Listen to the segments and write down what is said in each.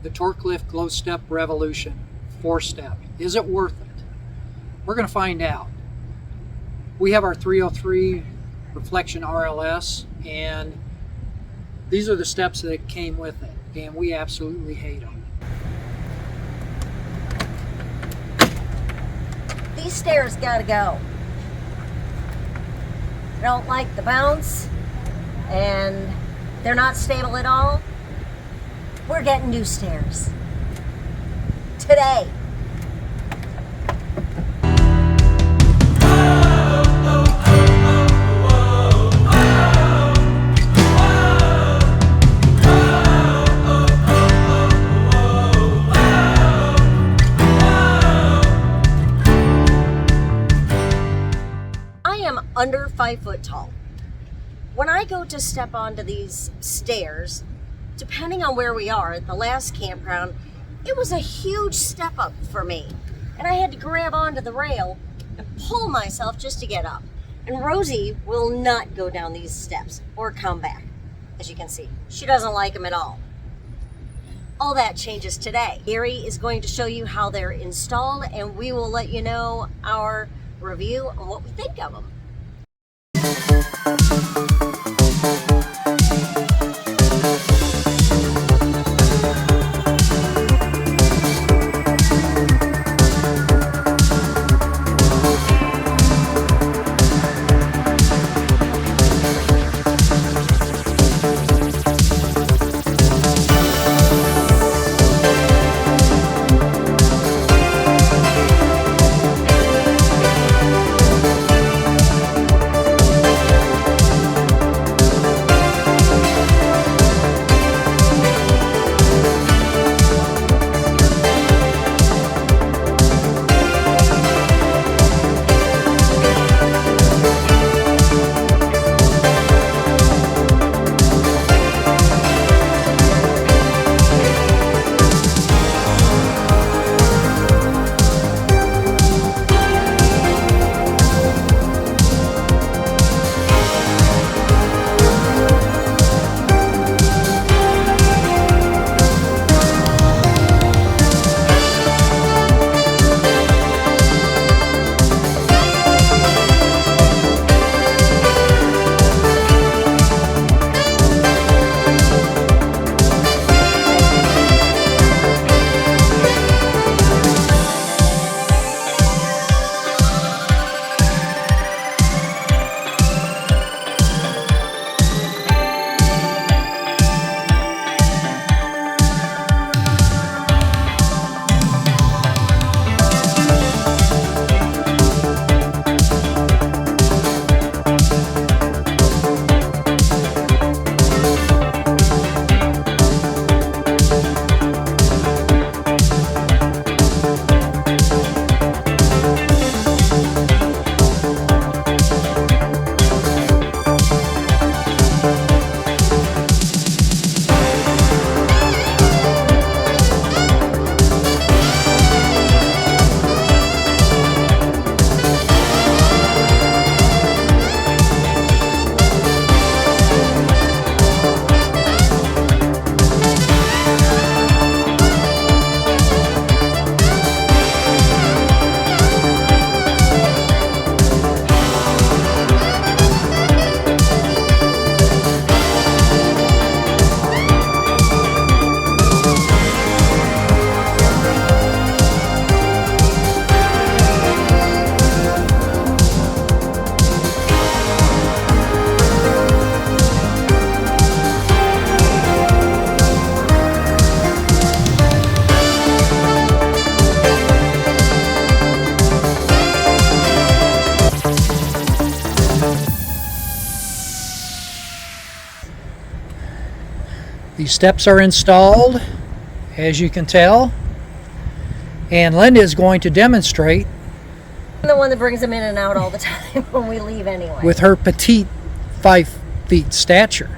the Torklift Glow Step Revolution 4-step. Is it worth it? We're going to find out. We have our 303 Reflection RLS, and these are the steps that came with it, and we absolutely hate them. These stairs gotta go. I don't like the bounce, and they're not stable at all. We're getting new stairs today. Under 5 foot tall. When I go to step onto these stairs, depending on where we are, at the last campground, it was a huge step up for me. And I had to grab onto the rail and pull myself just to get up. And Rosie will not go down these steps or come back. As you can see, she doesn't like them at all. All that changes today. Gary is going to show you how they're installed, and we will let you know our review on what we think of them. These steps are installed, as you can tell, and Linda is going to demonstrate. I'm the one that brings them in and out all the time when we leave anyway. With her petite 5 feet stature.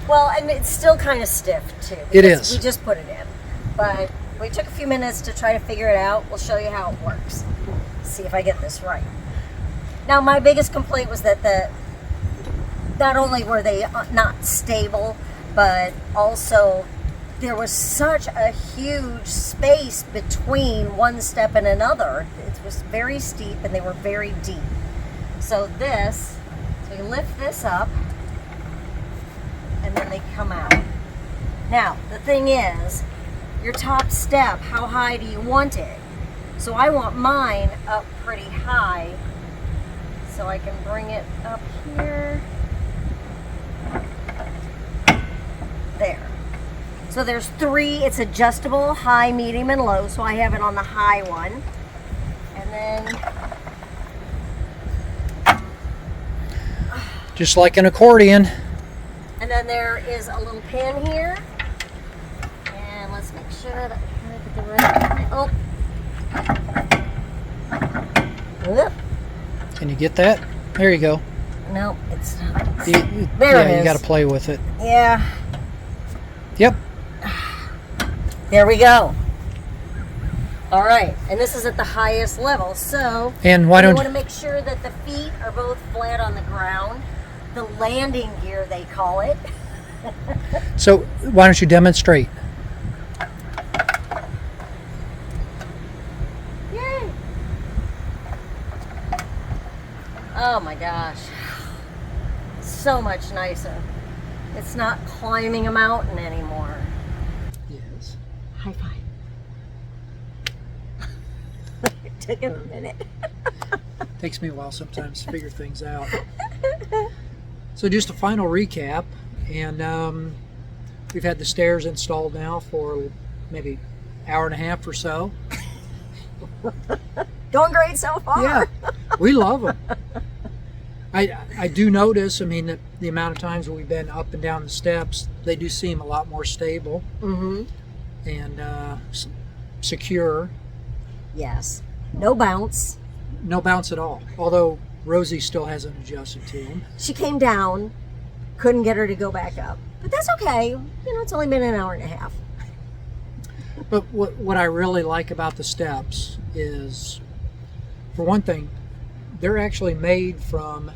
Well, and it's still kind of stiff too. It is. We just put it in, but we took a few minutes to try to figure it out. We'll show you how it works. See if I get this right. Now, my biggest complaint was that not only were they not stable, but also there was such a huge space between one step and another. It was very steep and they were very deep. So you lift this up and then they come out. Now, the thing is, your top step, how high do you want it? So I want mine up pretty high. So I can bring it up here. There. So there's 3, it's adjustable, high, medium, and low. So I have it on the high one. And then just like an accordion. And then there is a little pin here. And let's make sure that I get the right. Oh. Oop. Can you get that? There you go. No, it's not. There it is. You got to play with it. Yeah. Yep. There we go. All right, and this is at the highest level. So, and why don't you want to make sure that the feet are both flat on the ground. The landing gear, they call it. So, why don't you demonstrate? Yay! Oh my gosh. So much nicer. It's not climbing a mountain anymore. Yes. High five. It took a minute. Takes me a while sometimes to figure things out. So just a final recap, and we've had the stairs installed now for maybe an hour and a half or so. Going great so far. Yeah, we love them. I do notice, I mean, that the amount of times we've been up and down the steps, they do seem a lot more stable and secure. Yes. No bounce. No bounce at all, although Rosie still hasn't adjusted to them. She came down, couldn't get her to go back up. But that's okay. You know, it's only been an hour and a half. But what I really like about the steps is, for one thing, they're actually made from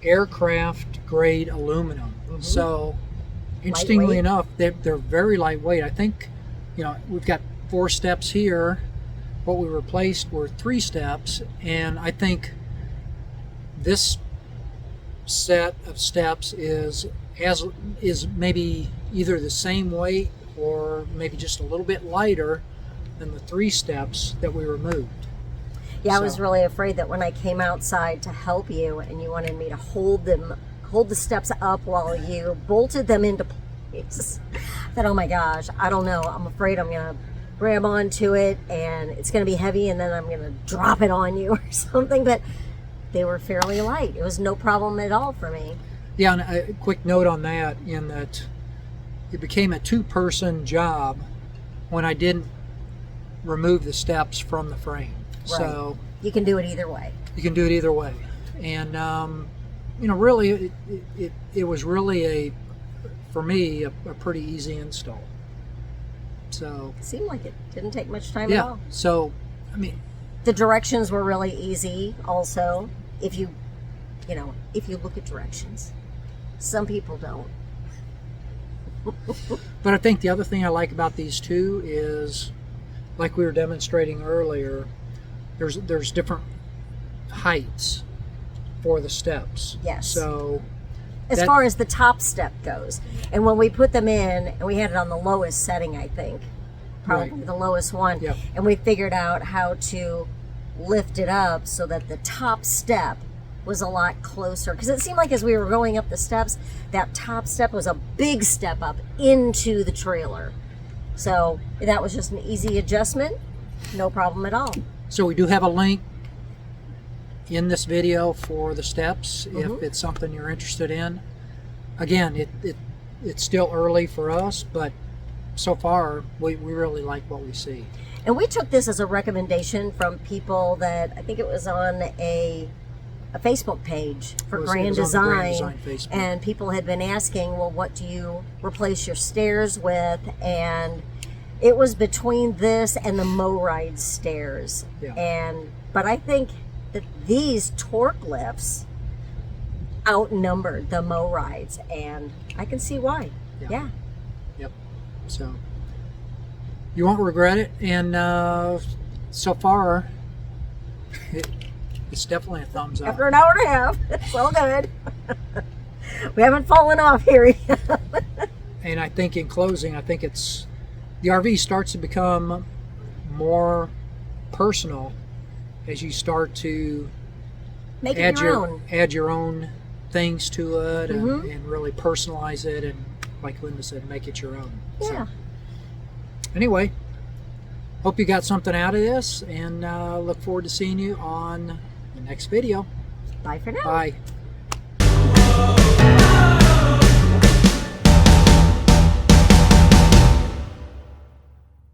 aircraft grade aluminum. So interestingly enough, they're very lightweight. I think, you know, we've got 4 steps here. What we replaced were 3 steps, and I think this set of steps is maybe either the same weight or maybe just a little bit lighter than the 3 steps that we removed. Yeah, I was really afraid that when I came outside to help you and you wanted me to hold the steps up while you bolted them into place, that, oh my gosh, I don't know. I'm afraid I'm going to grab onto it and it's going to be heavy and then I'm going to drop it on you or something. But they were fairly light. It was no problem at all for me. Yeah, and a quick note on that, in that it became a 2-person job when I didn't remove the steps from the frame. Right. So you can do it either way. You can do it either way. And, you know, really, it was really, for me, a pretty easy install. So it seemed like it didn't take much time at all. So, I mean, the directions were really easy also. If you look at directions. Some people don't. But I think the other thing I like about these two is, like we were demonstrating earlier, there's different heights for the steps. Yes. So as far as the top step goes, and when we put them in, and we had it on the lowest setting, I think, probably the lowest one, and we figured out how to lift it up so that the top step was a lot closer, because it seemed like as we were going up the steps, that top step was a big step up into the trailer. So that was just an easy adjustment, no problem at all. So we do have a link in this video for the steps if it's something you're interested in. Again, it's still early for us, but so far we really like what we see. And we took this as a recommendation from people that, I think it was on a Facebook page for Grand Design, and people had been asking, well, what do you replace your stairs with? And it was between this and the Mo-Ride stairs. But I think that these Torklifts outnumbered the Mo-Rides, and I can see why. Yep. So you won't regret it. And so far, it's definitely a thumbs up. After an hour and a half, it's all good. We haven't fallen off here yet. And I think in closing, I think it's the RV starts to become more personal as you start to Make it your own. add your own things to it Mhm. and really personalize it, and like Linda said, make it your own. Yeah. So, anyway, hope you got something out of this, and look forward to seeing you on the next video. Bye for now. Bye.